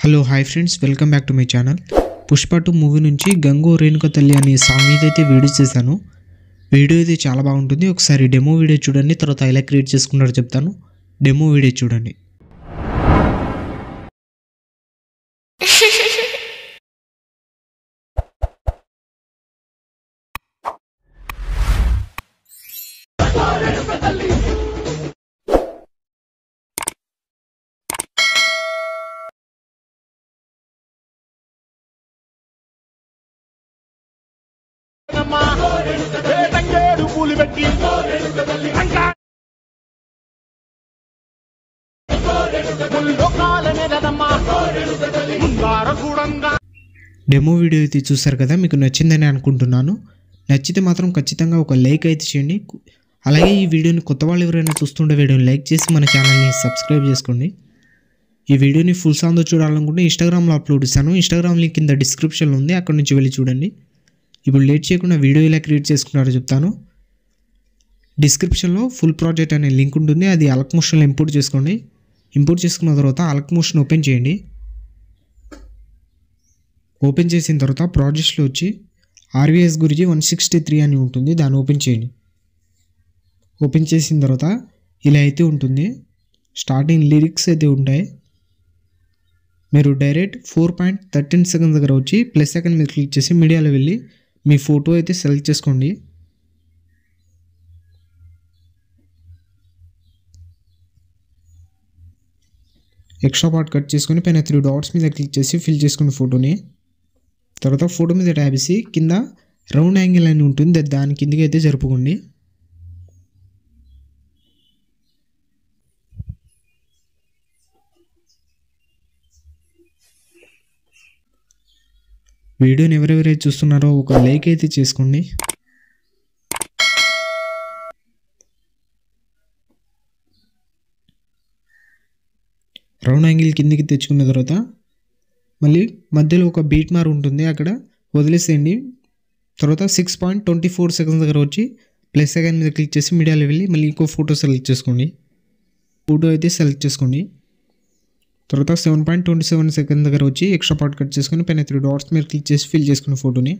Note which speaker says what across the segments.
Speaker 1: Hello hi friends, welcome back to my channel. Pushpa 2 movie నుంచి గంగో రేణుక తల్లి అనే సాంగ్ అయితే వీడియో చేశాను. వీడియో అయితే చాలా బాగుంటుంది. ఒకసారి డెమో వీడియో చూడండి, తర్వాత ఎలా క్రియేట్ చేసుకున్నారో చెప్తాను. డెమో వీడియో చూడండి. డెమో వీడియో అయితే చూసారు కదా, మీకు నచ్చిందని అనుకుంటున్నాను. నచ్చితే మాత్రం ఖచ్చితంగా ఒక లైక్ అయితే చేయండి. అలాగే ఈ వీడియోని కొత్త వాళ్ళు ఎవరైనా చూస్తుంటే వీడియోని లైక్ చేసి మన ఛానల్ని సబ్స్క్రైబ్ చేసుకోండి. ఈ వీడియోని ఫుల్ సాంగ్తో చూడాలనుకుంటే ఇన్స్టాగ్రామ్లో అప్లోడ్ చేశాను. ఇన్స్టాగ్రామ్ లింక్ కింద డిస్క్రిప్షన్లో ఉంది, అక్కడ నుంచి వెళ్ళి చూడండి. ఇప్పుడు లేట్ చేయకుండా వీడియో ఎలా క్రియేట్ చేసుకున్నారో చెప్తాను. డిస్క్రిప్షన్లో ఫుల్ ప్రాజెక్ట్ అనే లింక్ ఉంటుంది, అది అలక్ మోషన్లో ఇంపోర్ట్ చేసుకోండి. ఇంపోర్ట్ చేసుకున్న తర్వాత అలక్ మోషన్ ఓపెన్ చేయండి. ఓపెన్ చేసిన తర్వాత ప్రాజెక్ట్స్లో వచ్చి ఆర్వీఎస్ గురించి 163 అని ఉంటుంది, దాన్ని ఓపెన్ చేయండి. ఓపెన్ చేసిన తర్వాత ఇలా అయితే ఉంటుంది. స్టార్టింగ్ లిరిక్స్ అయితే ఉంటాయి. మీరు డైరెక్ట్ 4.13 సెకండ్స్ దగ్గర వచ్చి ప్లస్ సెకండ్ మీద క్లిక్ చేసి మీడియాలో వెళ్ళి మీ ఫోటో అయితే సెలెక్ట్ చేసుకోండి. ఎక్స్ట్రా పార్ట్ కట్ చేసుకొని పైన 3 డాట్స్ మీద క్లిక్ చేసి ఫిల్ చేసుకుని ఫోటోని. తర్వాత ఫోటో మీద ట్యాబ్ చేసి కింద రౌండ్ యాంగిల్ అని ఉంటుంది, దాని కిందకి అయితే జరుపుకోండి. వీడియోని ఎవరెవరైతే చూస్తున్నారో ఒక లైక్ అయితే చేసుకోండి. రౌండ్ యాంగిల్ కిందికి తెచ్చుకున్న తర్వాత మళ్ళీ మధ్యలో ఒక బీట్ మార్ ఉంటుంది, అక్కడ వదిలేసేయండి. తర్వాత 6.24 సెకండ్స్ దగ్గర వచ్చి ప్లస్ సెకండ్ మీద క్లిక్ చేసి మీడియాలో వెళ్ళి మళ్ళీ ఇంకో ఫోటో సెలెక్ట్ చేసుకోండి. ఫోటో అయితే సెలెక్ట్ చేసుకోండి. తర్వాత 7.27 సెకండ్ దగ్గర వచ్చి ఎక్స్ట్రా పార్ట్ కట్ చేసుకొని పైన 3 డాట్స్ మీద క్లిక్ చేసి ఫిల్ చేసుకున్న ఫోటోని.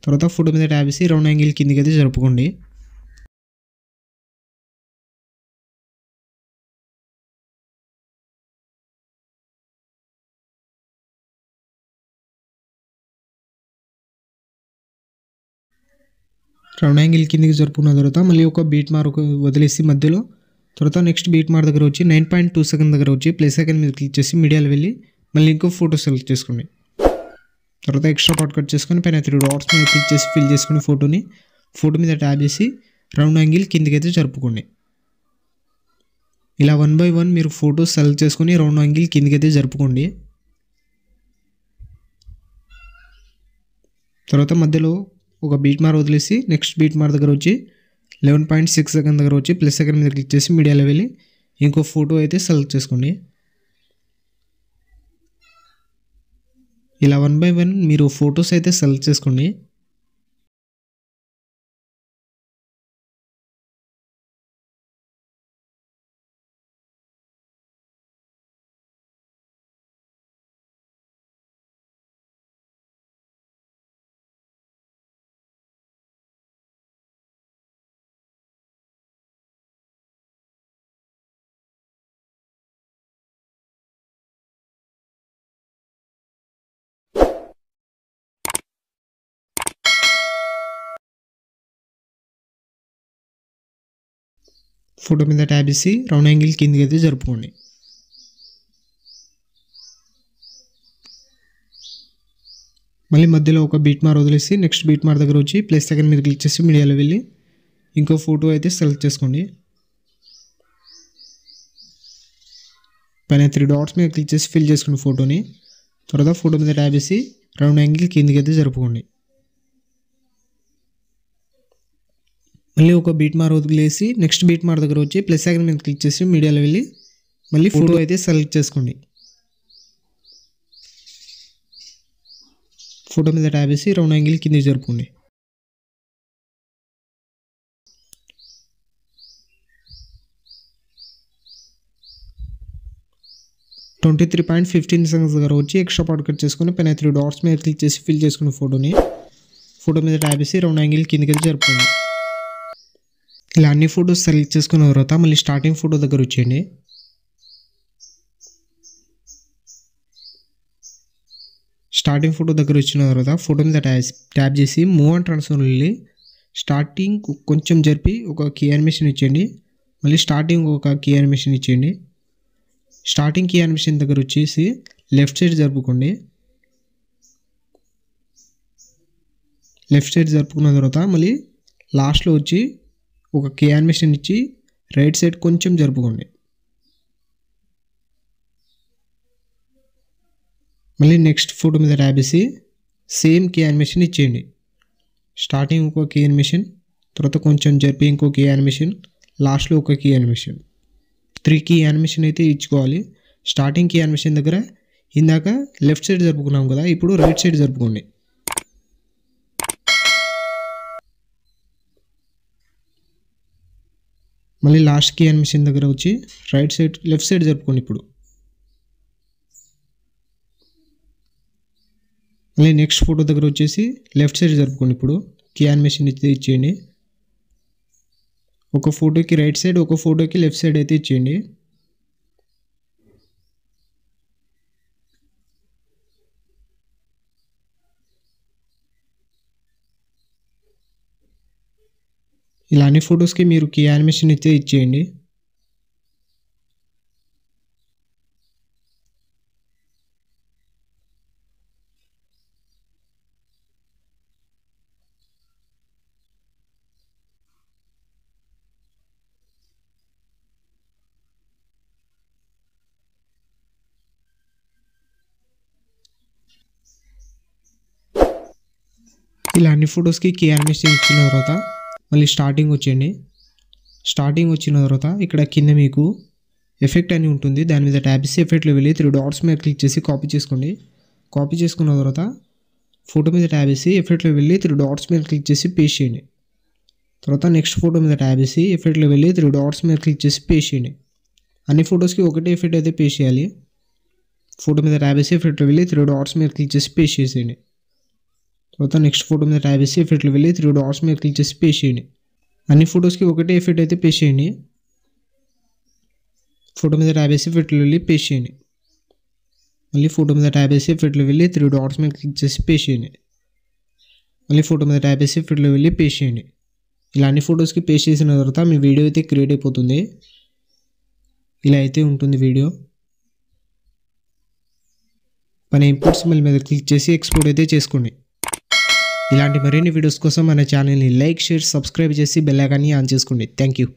Speaker 1: తర్వాత ఫోటో మీద ట్యాబ్ చేసి రౌండ్ యాంగిల్ కిందికి అయితే జరుపుకోండి. రౌండ్ యాంగిల్ కిందికి జరుపుకున్న తర్వాత మళ్ళీ ఒక బీట్ మార్క్ వదిలేసి మధ్యలో, తర్వాత నెక్స్ట్ బీట్ మార్క్ దగ్గర వచ్చి 9.2 సెకండ్ దగ్గర వచ్చి ప్లస్ సెకండ్ మీద క్లిక్ చేసి మీడియాలో వెళ్ళి మళ్ళీ ఇంకో ఫోటో సెలెక్ట్ చేసుకోండి. తర్వాత ఎక్స్ట్రా పార్ట్ కట్ చేసుకొని పైన 3 డాట్స్ మీద క్లిక్ చేసి ఫిల్ చేసుకుని ఫోటోని. ఫోటో మీద ట్యాబ్ చేసి రౌండ్ యాంగిల్ కిందికి అయితే జరుపుకోండి. ఇలా 1 by 1 మీరు ఫోటో సెలెక్ట్ చేసుకొని రౌండ్ యాంగిల్ కిందికి అయితే జరుపుకోండి. తర్వాత మధ్యలో ఒక బీట్ మార్ వదిలేసి నెక్స్ట్ బీట్ మార్ దగ్గర వచ్చి 11.6 సెకండ్ దగ్గర వచ్చి ప్లస్ సెకండ్ మీద క్లిక్ చేసి మీడియాలో వెళ్ళి ఇంకో ఫోటో అయితే సెలెక్ట్ చేసుకోండి. ఇలా 1 by 1 మీరు ఫొటోస్ అయితే సెలెక్ట్ చేసుకోండి. ఫోటో మీద ట్యాబ్ చేసి రౌండ్ యాంగిల్ కిందికి అయితే జరుపుకోండి. మళ్ళీ మధ్యలో ఒక బీట్ మార్ వదిలేసి నెక్స్ట్ బీట్ మార్ దగ్గర వచ్చి ప్లస్ సెకండ్ మీద క్లిక్ చేసి మీడియాలో వెళ్ళి ఇంకో ఫోటో అయితే సెలెక్ట్ చేసుకోండి. పైన 3 డాట్స్ మీద క్లిక్ చేసి ఫిల్ చేసుకున్న ఫోటోని. తర్వాత ఫోటో మీద ట్యాబ్ చేసి రౌండ్ యాంగిల్ కిందికి అయితే జరుపుకోండి. మళ్ళీ ఒక బీట్ మార్ వదిలేసి నెక్స్ట్ బీట్ మార్ దగ్గర వచ్చి ప్లస్ సెకండ్ మీద క్లిక్ చేసి మీడియాలో వెళ్ళి మళ్ళీ ఫోటో అయితే సెలెక్ట్ చేసుకోండి. ఫోటో మీద ట్యాబ్ చేసి రౌండ్ యాంగిల్ కిందికి జరుపుకోండి. 20 43.15 సెకండ్స్ దగ్గర వచ్చి ఎక్స్ట్రా పార్ట్ కట్ చేసుకుని పైన 3 డాట్స్ మీద క్లిక్ చేసి ఫిల్ చేసుకున్న ఫోటో మీద ట్యాప్ చేసి రౌండ్ యాంగిల్ కిందకి జరుపుకోండి. ఇలా అన్ని ఫొటోస్ సెలెక్ట్ చేసుకున్న తర్వాత మళ్ళీ స్టార్టింగ్ ఫోటో దగ్గర వచ్చేయండి. స్టార్టింగ్ ఫోటో దగ్గర వచ్చిన తర్వాత ఫోటో మీద ట్యాప్ చేసి మూవ్ అండ్ ట్రాన్స్ఫర్ వెళ్ళి స్టార్టింగ్ కొంచెం జరిపి ఒక కీ యానిమేషన్ ఇచ్చేయండి. మళ్ళీ స్టార్టింగ్ ఒక కీ యానిమేషన్ ఇచ్చేయండి. స్టార్టింగ్ కీ యానిమేషన్ దగ్గర వచ్చేసి లెఫ్ట్ సైడ్ జరుపుకోండి. లెఫ్ట్ సైడ్ జరుపుకున్న తర్వాత మళ్ళీ లాస్ట్లో వచ్చి ఒక కీ యానిమేషన్ ఇచ్చి రైట్ సైడ్ కొంచెం జరుపుకోండి. మళ్ళీ నెక్స్ట్ ఫోటో మీద ట్యాప్ చేసి సేమ్ కీ యానిమేషన్ ఇచ్చేయండి. స్టార్టింగ్ ఒక కీ యానిమేషన్, తర్వాత కొంచెం జరిపి ఇంకో కీ యానిమేషన్, లాస్ట్లో ఒక కీ యానిమేషన్, 3 కీ యానిమేషన్ అయితే ఇచ్చుకోవాలి. స్టార్టింగ్ కీ యానిమేషన్ దగ్గర ఇందాక లెఫ్ట్ సైడ్ జరుపుకున్నాం కదా, ఇప్పుడు రైట్ సైడ్ జరుపుకోండి. మళ్ళీ లాస్ట్ కీ యానిమేషన్ దగ్గర వచ్చి లెఫ్ట్ సైడ్ జరుపుకోండి. ఇప్పుడు మళ్ళీ నెక్స్ట్ ఫోటో దగ్గర వచ్చేసి లెఫ్ట్ సైడ్ జరుపుకోండి. ఇప్పుడు కీ యానిమేషన్ ఇచ్చేయండి. ఒక ఫోటోకి రైట్ సైడ్, ఒక ఫోటోకి లెఫ్ట్ సైడ్ అయితే ఇచ్చేయండి. ఇలా అన్ని ఫొటోస్కి మీరు కీ యానిమేషన్ అయితే ఇచ్చేయండి. ఇలా అన్ని ఫొటోస్కి కీ యానిమేషన్ ఇచ్చిన తర్వాత మళ్ళీ స్టార్టింగ్ వచ్చేయండి. స్టార్టింగ్ వచ్చిన తర్వాత ఇక్కడ కింద మీకు ఎఫెక్ట్ అని ఉంటుంది, దాని మీద ట్యాప్ చేసి ఎఫెక్ట్లో వెళ్ళి 3 డాట్స్ మీద క్లిక్ చేసి కాపీ చేసుకోండి. కాపీ చేసుకున్న తర్వాత ఫోటో మీద ట్యాప్ చేసి ఎఫెక్ట్లో వెళ్ళి 3 డాట్స్ మీద క్లిక్ చేసి పేస్ట్ చేయండి. తర్వాత నెక్స్ట్ ఫోటో మీద ట్యాప్ చేసి ఎఫెక్ట్లో వెళ్ళి 3 డాట్స్ మీద క్లిక్ చేసి పేస్ట్ చేయండి. అన్ని ఫొటోస్కి ఒకటే ఎఫెక్ట్ అయితే పేస్ట్ చేయాలి. ఫోటో మీద ట్యాప్ చేసి ఎఫెక్ట్లో వెళ్ళి 3 డాట్స్ మీద క్లిక్ చేసి పేస్ట్ చేసేయండి. తర్వాత నెక్స్ట్ ఫోటో మీద ట్యాప్ చేసి ఎఫెక్ట్లో వెళ్ళి 3 డాట్స్ మీద క్లిక్ చేసి పేస్ట్ చేయండి. అన్ని ఫొటోస్కి ఒకటే ఎఫెక్ట్ అయితే పేస్ట్ చేయండి. ఫోటో మీద ట్యాప్ చేసి ఎఫెక్ట్లో వెళ్ళి పేస్ట్ చేయండి. మళ్ళీ ఫోటో మీద ట్యాప్ చేసి ఎఫెక్ట్లో వెళ్ళి 3 డాట్స్ మీద క్లిక్ చేసి పేస్ట్ చేయండి. మళ్ళీ ఫోటో మీద ట్యాప్ చేసి ఎఫెక్ట్లో వెళ్ళి పేస్ట్ చేయండి. ఇలా అన్ని ఫొటోస్కి పేస్ట్ చేసిన తర్వాత మీ వీడియో అయితే క్రియేట్ అయిపోతుంది. ఇలా అయితే ఉంటుంది వీడియో. పైన ఇంపోర్ట్ సింబల్ మీద క్లిక్ చేసి ఎక్స్పోర్ట్ అయితే చేసుకోండి. ఇలాంటి మరిన్ని వీడియోస్ కోసం మన ఛానల్ని లైక్, షేర్, సబ్స్క్రైబ్ చేసి బెల్ ఐకాన్ని ఆన్ చేసుకోండి. Thank you.